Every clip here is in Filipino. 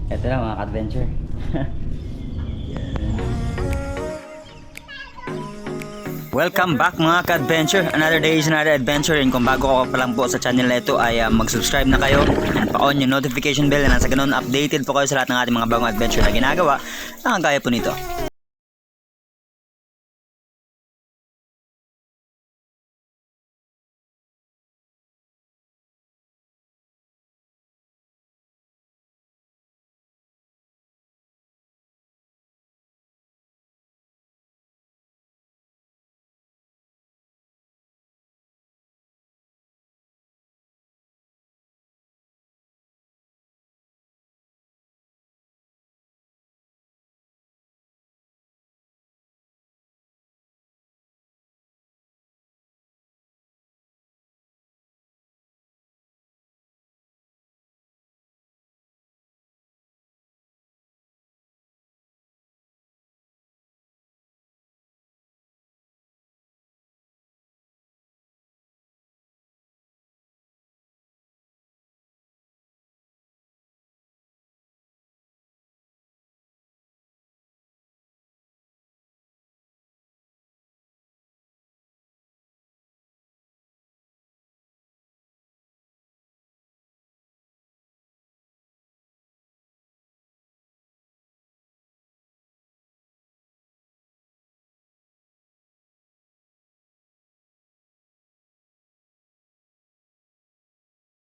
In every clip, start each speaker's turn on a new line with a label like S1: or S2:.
S1: Ito na mga ka-adventure. Welcome back mga ka-adventure. Another day is another adventure. And kung bago ka pa lang po sa channel na ito ay mag-subscribe na kayo and pa-on yung notification bell na nasa ganun updated po kayo sa lahat ng ating mga bagong adventure na ginagawa na kagaya po nito.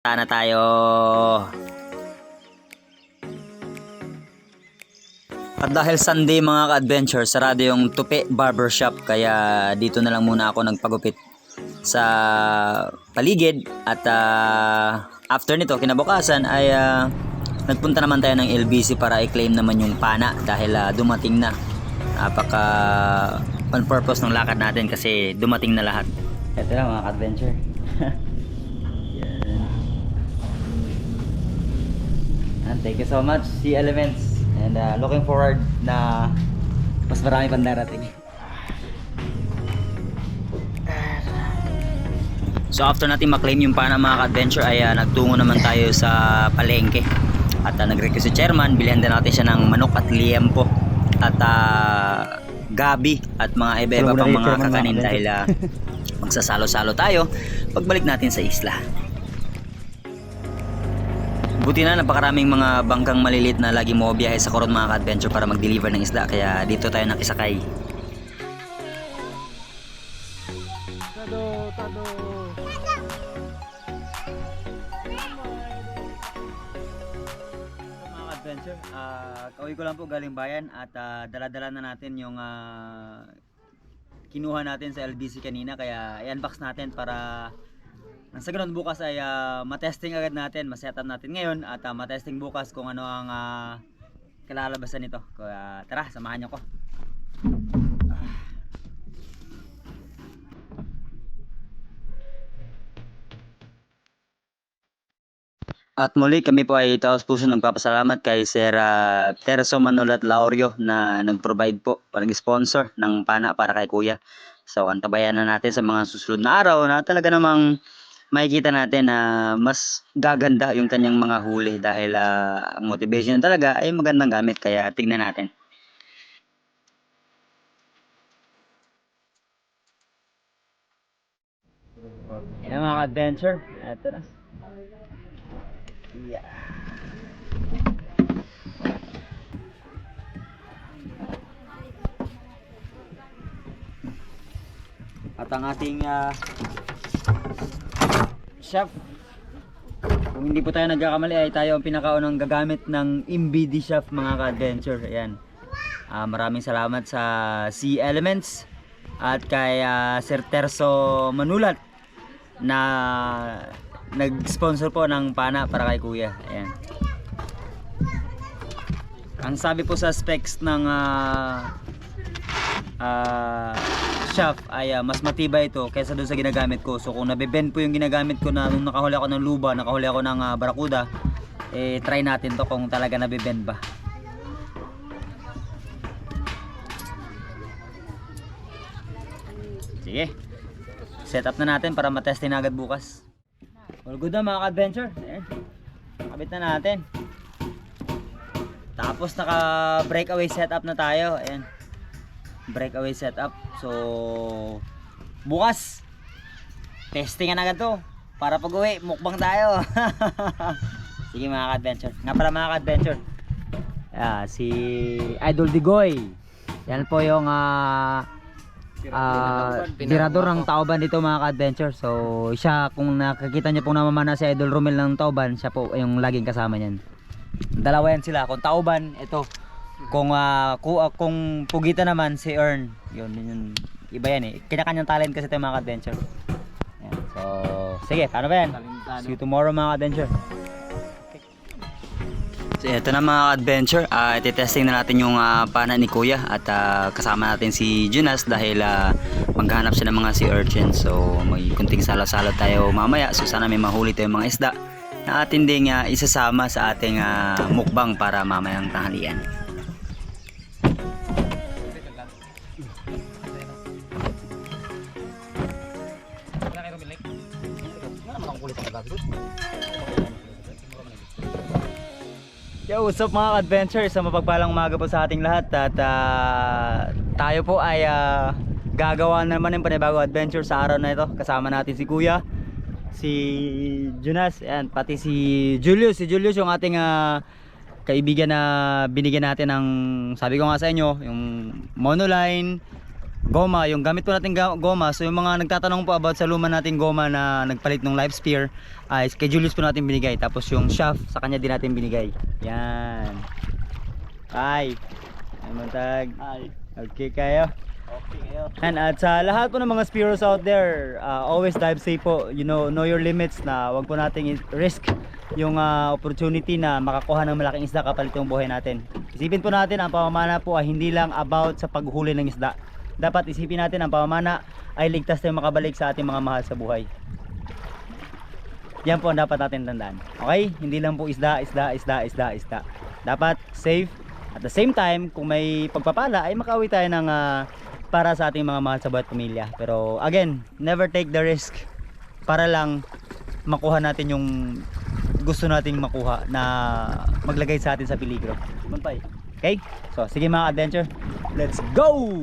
S1: Sana tayo. At dahil Sunday mga ka-adventure, sarado yung Tupi Barbershop, kaya dito na lang muna ako nagpagupit sa paligid. At after nito, kinabukasan ay nagpunta naman tayo ng LBC para i-claim naman yung pana dahil dumating na. Napaka on purpose ng lakad natin kasi dumating na lahat. Ito na mga ka-adventure. And thank you so much, Sea Elements. And looking forward na mas marami pang darating. So after natin maklaim yung pana mga ka-adventure ay nagtungo naman tayo sa palengke. At nag-request si chairman, bilhan din natin siya ng manok at liempo at gabi at mga iba-iba pang mga kakanin dahil magsasalo-salo tayo pagbalik natin sa isla. Buti na napakaraming mga bangkang malilit na lagi mo biyahe sa Coron mga ka-adventure para mag-deliver ng isda, kaya dito tayo nakisakay.
S2: Tado.
S1: Mga ka-adventure, kauwi ko lang po galing bayan at dala-dala na natin yung kinuha natin sa LBC kanina, kaya i-unbox natin para sa ganun bukas ay matesting agad natin, masetup natin ngayon at matesting bukas kung ano ang kalalabasan nito. Kaya tara, samahan niyo ko. At muli kami po ay taos puso nagpapasalamat kay Sir Terso Manolat Laurio na nag-provide po, nag-sponsor ng pana para kay Kuya. So antabayan na natin sa mga susunod na araw na talaga namang makikita natin na mas gaganda yung kanyang mga huli dahil ang motivation talaga ay magandang gamit, kaya tingnan natin. Yan mga adventure, ito na. Yeah. At ang ating chef, kung hindi po tayo nagkakamali ay tayo ang pinakaunang gagamit ng MBD chef mga ka-adventure. Ayan. Maraming salamat sa Sea Elements at kay Sir Terso Manulat na nag-sponsor po ng pana para kay Kuya. Ayan. Ang sabi po sa specs ng shaft ay mas matibay ito kaysa doon sa ginagamit ko. So kung nabebend po yung ginagamit ko na nung nakahuli ako ng luba, nakahuli ako ng barakuda, try natin to kung talaga nabebend ba. Sige, set up na natin para matestin na agad bukas. All good na mga ka-adventure. Kabit na natin. Tapos naka breakaway setup na tayo. Ayan. Breakaway setup. So bukas testingan agad to para pag uwi mukbang tayo. Sige mga ka-adventure. Nga pala mga ka-adventure. Si Idol Digoy. Yan po yung tirador ng Tauban dito mga ka-adventure. So siya, kung nakakita niyo pong namamana si Idol Romel ng Tauban, siya po yung laging kasama niyan. Dalawa yan sila. Kung Tauban, ito. Kung Pugita naman si Earn. Yun, iba yan eh. Kanya-kanyang talent kasi ito mga ka-adventure. Yan. So sige, paano ba yan? See you tomorrow mga ka-adventure. So ito na mga adventure, ititesting na natin yung pana ni Kuya at kasama natin si Jonas dahil maghahanap siya ng mga sea urchins. So may kunting salo-salo tayo mamaya, so sana may mahuli tayong mga isda na atin ding isasama sa ating mukbang para mamayang tanghalian. Yo, what's up mga adventure? Sa mapagpalang umaga po sa ating lahat at tayo po ay gagawa naman ng panibagong adventure sa araw na ito. Kasama natin si Kuya, si Jonas, and pati si Julius. Si Julius yung ating kaibigan na binigyan natin ng, sabi ko nga sa inyo, yung monoline goma, yung gamit po natin goma. So yung mga nagtatanong po about sa luma nating goma na nagpalit ng live spear, ay kay Julius po natin binigay. Tapos yung shaft sa kanya din natin binigay. Yan. Ay mantag. Okay kayo. Okay kayo. And at sa lahat po ng mga spears out there, always dive safe po. You know your limits, na wag po nating risk yung opportunity na makakuha ng malaking isda kapalit yung buhay natin. Isipin po natin, ang pamamana po ay hindi lang about sa paghuli ng isda. Dapat isipin natin, ang pamamana ay ligtas tayong makabalik sa ating mga mahal sa buhay. Yan po ang dapat natin tandaan. Okay? Hindi lang po isda. Dapat safe. At the same time, kung may pagpapala ay makauwi tayo ng para sa ating mga mahal sa buhay at pamilya. Pero again, never take the risk para lang makuha natin yung gusto nating makuha na maglagay sa atin sa peligro. Okay? So sige mga adventure, let's go!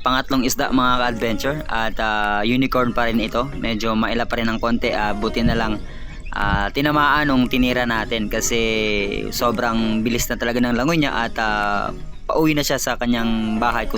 S1: Pangatlong isda mga ka-adventure at unicorn pa rin ito. Medyo maila pa rin ng konti. Buti na lang tinamaan nung tinira natin kasi sobrang bilis na talaga ng langoy niya at pauwi na siya sa kanyang bahay.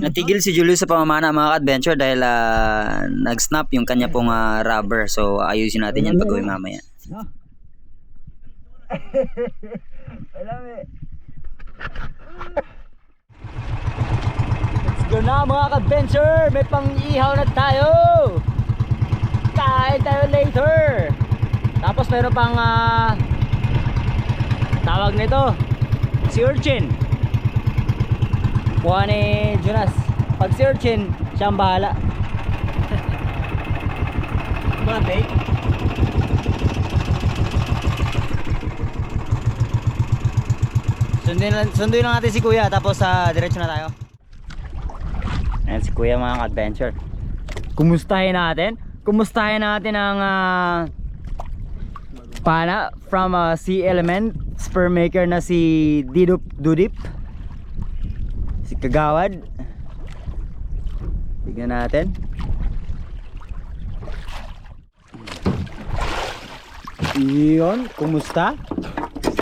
S1: Natigil si Julius sa pamamana mga ka-adventure dahil nag-snap yung kanya pong rubber. So ayusin natin yan pag-uwi mamaya. Let's go na mga ka-adventure! May pang-ihaw na tayo! Kain tayo later! Tapos meron pang tawag nito, si urchin. Kuha ni Jonas. Pag si urchin, siya ang bahala. Bakit? Sunduin lang natin si Kuya tapos diretso na tayo. Ayan si Kuya mga adventure. Kumustahin natin ang pana from Sea Element sperm maker na si Didup Dudip, si Kagawad. Tignan natin. Iyon, kumusta?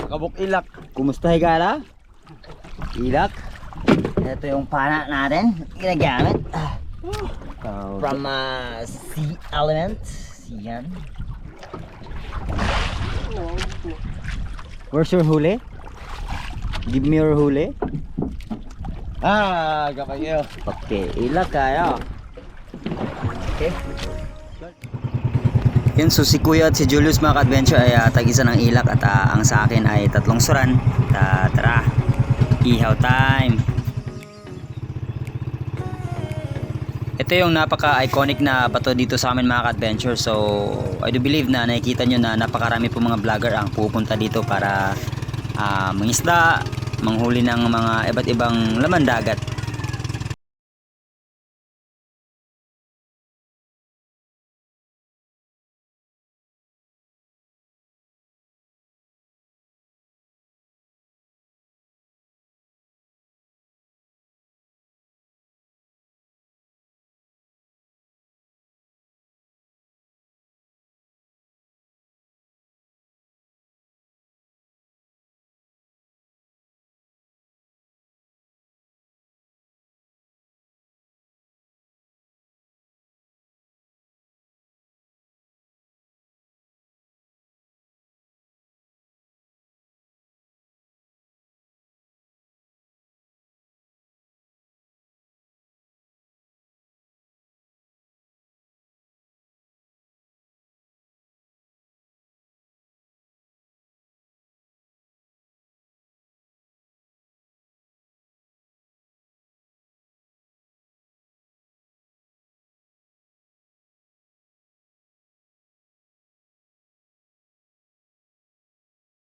S2: Kabuk ilak.
S1: Kumusta higala? Ilak. Ito yung pana natin ginagamit from Sea Element. Yan. Where's your huli? Give me your huli.
S2: Kapayo.
S1: Okay, ilak kayo. Okay. Yun, so si Kuya at si Julius mga ka-adventure ay tag-isa ng ilak at ang sa akin ay 3 suran. Tara, ihaw time. Ito yung napaka-iconic na bato dito sa amin mga ka-adventure. So I do believe na nakikita nyo na napakarami po mga vlogger ang pupunta dito para mangisda, manghuli ng mga iba't ibang laman dagat.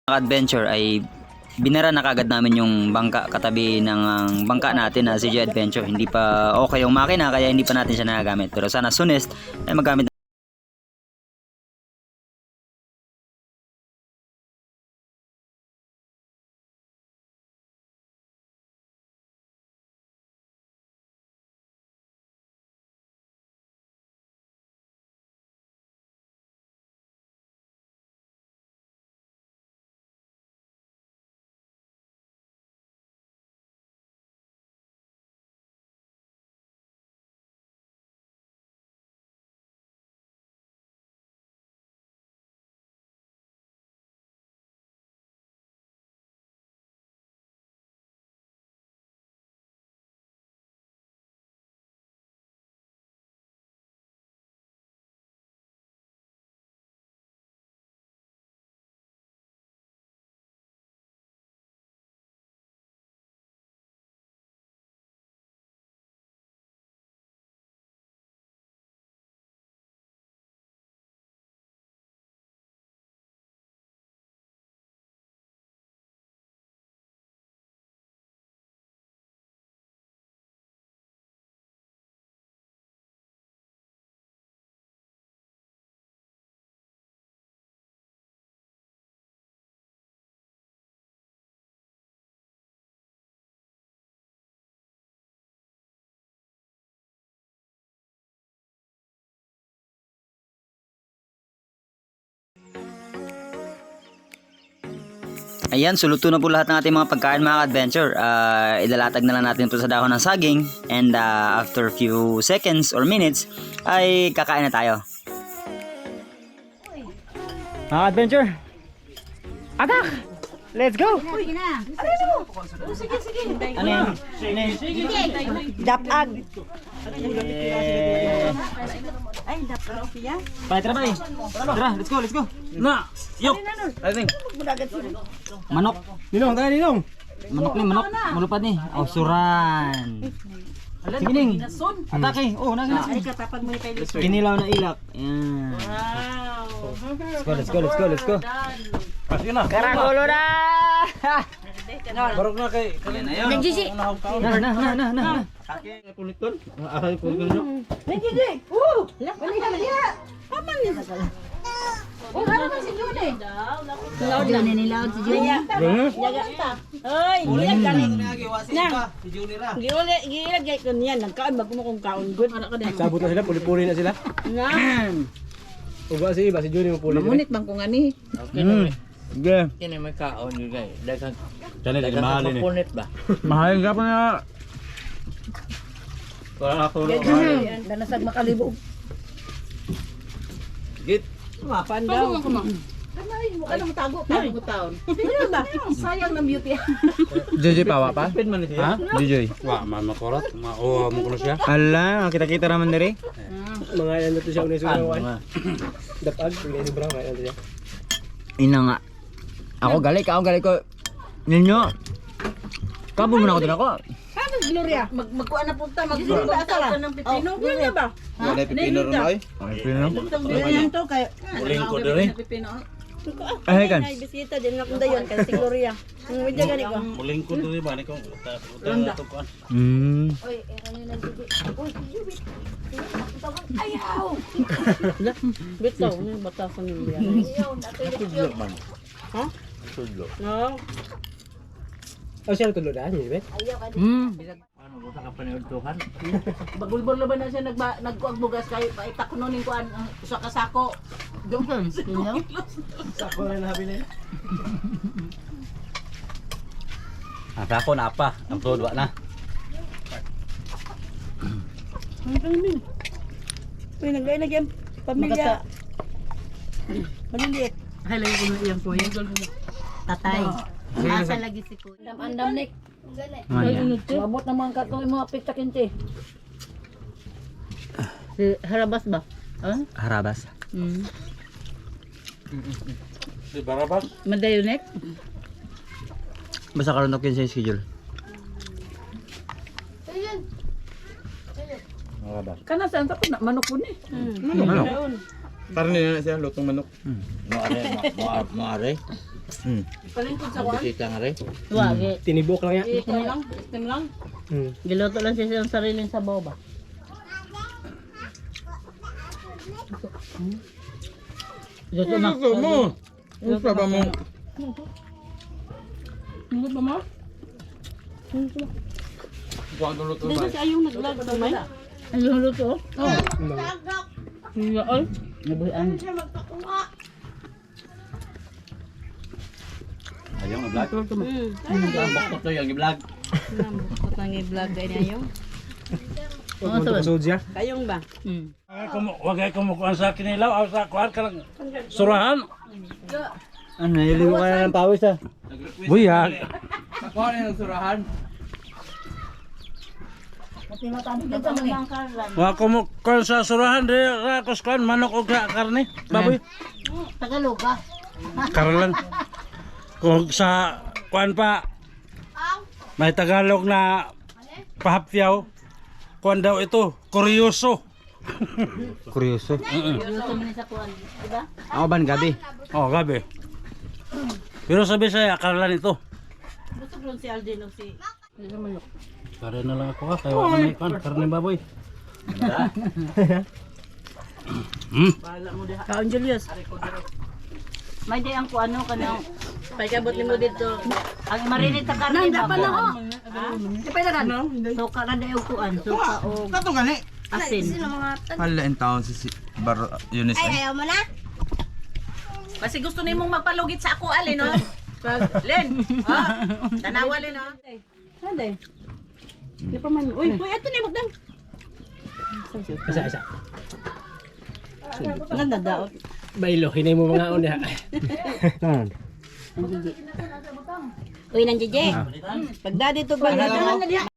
S1: Adventure ay binara na kagad namin yung bangka katabi ng bangka natin na CJ Adventure. Hindi pa okay yung makina kaya hindi pa natin siya nagagamit. Pero sana soonest ay magamit. Ayan, suluto na po lahat ng ating mga pagkain mga adventure. Ilalatag na lang natin ito sa dahon ng saging and after few seconds or minutes ay kakain na tayo. Mga adventure, atak! Let's go! Ano yan?
S3: Dapag. Ay, dapag siya.
S1: Tara, let's go, let's go! Na! Yok! Manok!
S2: Ninong, tayo Ninong.
S1: Manok ni, manok. Malupad ni. Oh, suran. Sige ning. Atake. Oh, nasa.
S3: Ay, katapag mo ni Peli.
S1: Kinilaw na ilak. Yan.
S3: Wow.
S1: Let's go.
S2: Kasi na.
S1: Karagulo na!
S2: Barok na kay.
S3: Nagjisi.
S1: Na.
S2: Punit ton. Aray punit ton.
S3: Nagjisi. Balik ka na diha. Paman ni. Oh, ano man si June? Laod lang ni laod si June. Jaga ta. Hoy, gilag ka ni. Gilag gay ko niyan. Nagkaon ba mo kung kaon good.
S2: Sabot na sila, puli-puli na sila.
S3: Na.
S2: Uba si Juni mo puli.
S3: Mamunit bang kung ani?
S1: Sige.
S4: Kini may kaon yun guys. Dagang
S2: Mahalin eh.
S4: punit ba?
S1: Mahalin ka pa na.
S2: Wala ako.
S3: Danasag makalibo.
S2: Git.
S3: Mapan daw. Kamay mo ka nang tago pa mo taon. Ano ba? Sayang ng beauty.
S1: JJ pawa pa?
S2: Pin man siya.
S1: Ha? JJ.
S2: Wa man makorot. Mauwa mo ko na siya.
S1: Ala, kita-kita naman diri.
S2: Mga yan na to siya unay surawan. Dapag, pagay si Brown kaya siya.
S1: Ina nga. Ako gali ko. Ninyo. Kabo mo na ako din ako.
S3: Ano Gloria? Magkuan na punta magsimba sa ng pipino. Gloria ba?
S2: Wala pipino ron ay.
S3: Ganyan to kay
S2: Uling ko diri.
S1: Ay kan.
S3: Ay bisita din na kung dayon kay si Gloria. Ang medyo gani ko.
S2: Uling ko diri ba ni ko. Uta to ko.
S3: Oy, ano na sige. Oy, jubit. Ayaw. Bitaw, ni batasan ni Gloria. Ayaw,
S2: Tudlo man.
S3: Ha?
S2: Tudlo.
S3: No.
S2: Oh, siya tudlo daan ni bet.
S4: Ano ko sa kapaniudtuhan?
S3: Bagulbol laban na siya nagkuag bugas kay paitak kuno ning kuan usa ka sako. Duman.
S2: Sako na nabili.
S4: Asa ko na pa. Ang tudwa na.
S3: Uy, naglay yan. Pamilya. Maliliit.
S5: Ay, lagi ko na iyang kuya. Tatay. Asa lagi si kuya.
S3: Andam nik.
S1: Ayan.
S3: Mabot naman ka to mga pita kinti.
S5: Si Harabas ba? Ah?
S1: Harabas.
S2: Si Barabas.
S5: Madayonek?
S1: Basta karon ako sa schedule.
S2: Barabas.
S3: Kana saan ta na manok po ni.
S1: Ano?
S2: Parang nila na siya lutong manok.
S4: Moare.
S3: Palingkod sa kuan.
S4: Kita nga rin.
S5: Wagi.
S2: Tinibok lang yan.
S3: Steam lang.
S5: Giluto lang siya ng sariling sabaw ba? Luto na.
S4: Usa ba mo?
S3: Ano ba mo?
S4: Kuha ng luto
S3: Hindi
S4: ba?
S3: kasi ayong nag-vlog sa may.
S5: Ang luto.
S3: Oh. Iya ay.
S5: Nabuhian.
S4: Ayaw nga vlog. Ang bakot to yung vlog.
S3: Nambukot nang i-vlog kay ayong.
S2: Huwag mo ito siya.
S3: Kayong ba?
S6: Wag ay kumukuha sa kinilaw o sa kuhan ka lang surahan.
S2: Ano, nililigo ka na ng pawis ah.
S6: Buyag.
S4: Nakuha na yung surahan.
S5: Dito mo ng karlan.
S6: Wag kumukuha sa surahan di sa kuskuhan manok o sa karne. Baboy.
S5: Tagalog ka.
S6: Karolan. Kung sa kuhan pa may Tagalog na pahapyaw. Kuhan daw ito, kuryoso.
S2: Kuryoso.
S5: Luto mo ni sa kuan, di ba?
S2: Ako ba gabi?
S6: Oh, gabi. Pero sabi saya, karolan ito.
S3: Gusto ko si Aldin o si
S6: Kare na lang ako kaya wala may kuhan, karne baboy.
S3: Kaon Julius.
S5: May di ang kuano kanang
S3: Pagkabot ni mo dito.
S5: ang marinate sa karne ba?
S3: Ano?
S5: Suka na daw kuan, suka o
S4: Kato gani.
S5: asin.
S4: Hala in town si Bar Yunis.
S3: Kasi gusto nimong magpalugit sa ako alin no. Len. Ha? Tanawa Len ha. Sande. Di pa man. Uy, ato ni magdang.
S2: Isa.
S3: Nandadaot.
S2: Bailo, hinay mo mga on ya.
S3: Uy, nandiye. Pagda dito ba na diha.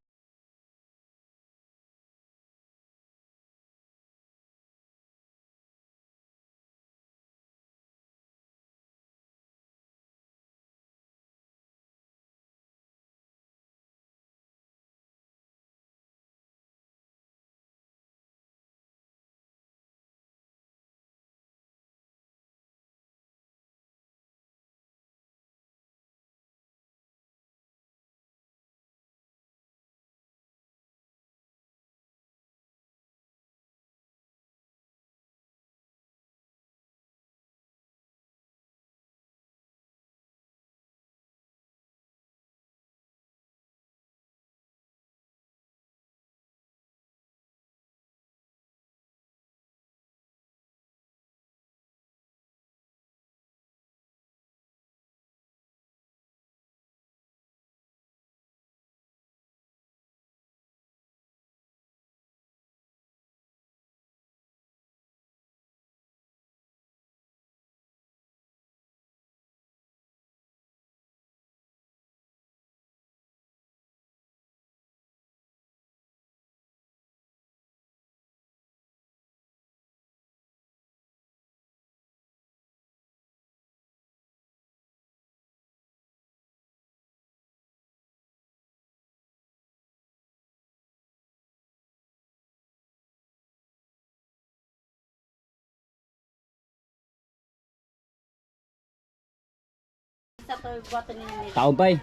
S5: Sa to buhaton ni
S1: Taob pa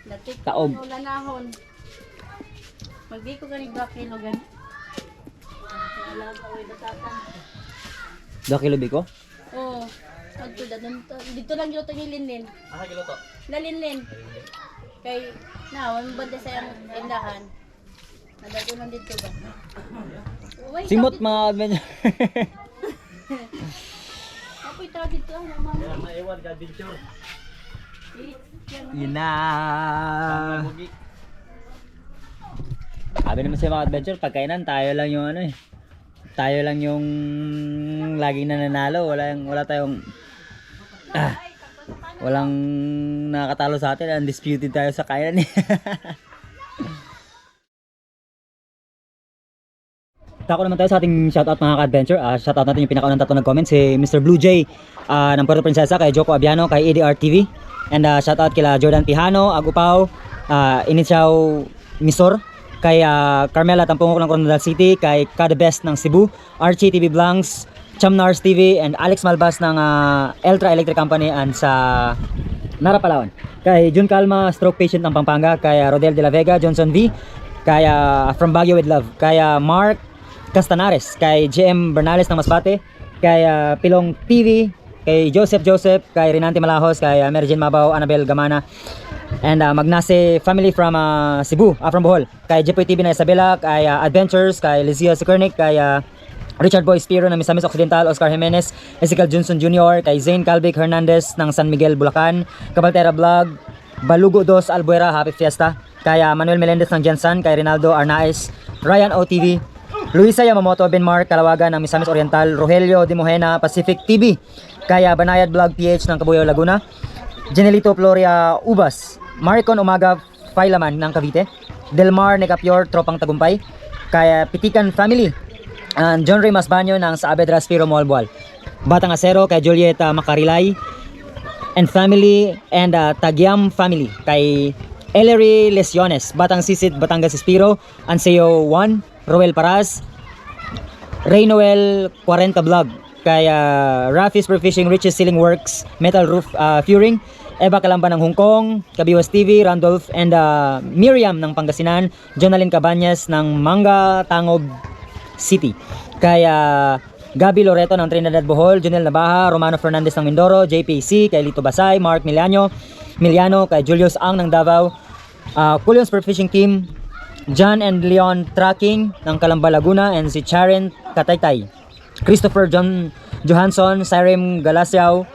S5: Dati
S1: Taob.
S5: wala nahon. Magdi ko gani 2 kilo gani. Wala ka oy batatan.
S1: 2 kilo biko?
S5: Oh. Adto dito lang giluto ni Linlin.
S4: Asa giluto?
S5: Na Linlin. Kay na wala banda sa iyang tindahan. Nadato lang dito ba. Uy,
S1: Simot mga adventure.
S5: apoy tawag dito ang mama.
S4: Maiwan ka adventure.
S1: Yun na. Sabi naman sa mga adventure, pagkainan tayo lang yung ano eh. Tayo lang yung laging nananalo. Wala tayong walang nakakatalo sa atin. Undisputed tayo sa kainan eh. Tako naman tayo sa ating shoutout mga ka-adventure. Shoutout natin yung pinakaunang tatlo nag-comment, si Mr. Blue Jay ng Puerto Princesa, kay Joko Abiano, kay EDR TV. And shoutout kila Jordan Pijano, Agupaw, Initsaw Misor, kay Carmela Tampungok ng Coronadal City, kay Kada Best ng Cebu, Archie TV Blanks, Chamnars TV, and Alex Malbas ng Eltra Electric Company and sa Nara Palawan. Kay Jun Calma, stroke patient ng Pampanga. Kay Rodel de la Vega, Johnson V. Kay From Baguio with Love. Kay Mark Castanares. Kay JM Bernales ng Masbate. Kay Pilong TV. Kay Joseph, kay Renante Malahos, kay Merjen Mabaw, Annabel Gamana, and Magnase family from Cebu, from Bohol, kay Jepoy TV na Isabela, kay Adventures, kay Lizia Sikernik, kay Richard Boy Spiro ng Misamis Occidental, Oscar Jimenez, Ezekiel Johnson Jr., kay Zane Calvic Hernandez ng San Miguel, Bulacan, Cabaltera Vlog, Balugo Dos Albuera, Happy Fiesta, kay Manuel Melendez ng Jensan, kay Rinaldo Arnaez, Ryan OTV, Luisa Yamamoto, Benmar Kalawagan ng Misamis Oriental, Rogelio de Mojena, Pacific TV, kaya Banayad Vlog PH ng Cabuyao, Laguna, Janelito Floria Ubas, Maricon Umaga Filaman ng Cavite, Delmar Necapior Tropang Tagumpay, kaya Pitikan Family, and John Ray Masbanyo ng Saavedra Spiro Molbual, Batang Acero kay Julieta Macarilay and family, and Tagyam Family kay Ellery Lesiones, Batang Sisid Batangas Spiro, Anseo 1, Roel Paras, Ray Noel 40 Vlog, kaya Rafi's Fishing, Riches Ceiling Works, Metal Roof Furing, Eva Kalamba ng Hong Kong, Kabiwas TV, Randolph, and Miriam ng Pangasinan, Jonalyn Cabañas ng Manga Tangog City, kaya Gabi Loreto ng Trinidad Bohol, Junel Nabaha, Romano Fernandez ng Mindoro, JPC, kay Lito Basay, Mark Miliano, kay Julius Ang ng Davao, Kulion Fishing Team, John and Leon Tracking ng Calamba, Laguna, and si Charen Kataytay, Christopher John Johansson, Cyrem Galasiao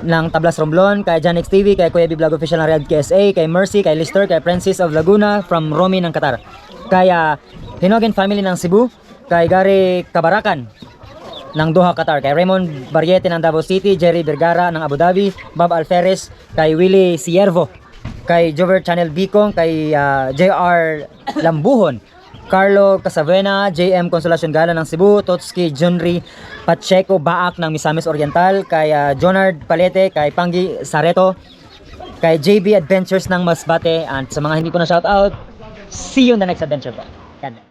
S1: ng Tablas Romblon, kay Janix TV, kay Kuya B Vlog Official ng Riyadh KSA, kay Mercy, kay Lister, kay Francis of Laguna, from Romy ng Qatar, kaya Hinogen Family ng Cebu, kay Gary Kabarakan ng Doha, Qatar, kay Raymond Barriete ng Davao City, Jerry Vergara ng Abu Dhabi, Bob Alferez, kay Willie Siervo, kay Jover Channel Bicong, kay JR Lambuhon, Carlo Casavena, JM Consolacion Gala ng Cebu, Totski Junri Pacheco Baak ng Misamis Oriental, kay Jonard Palete, kay Panggi Sareto, kay JB Adventures ng Masbate, and sa mga hindi ko na shoutout, see you in the next adventure po. God bless.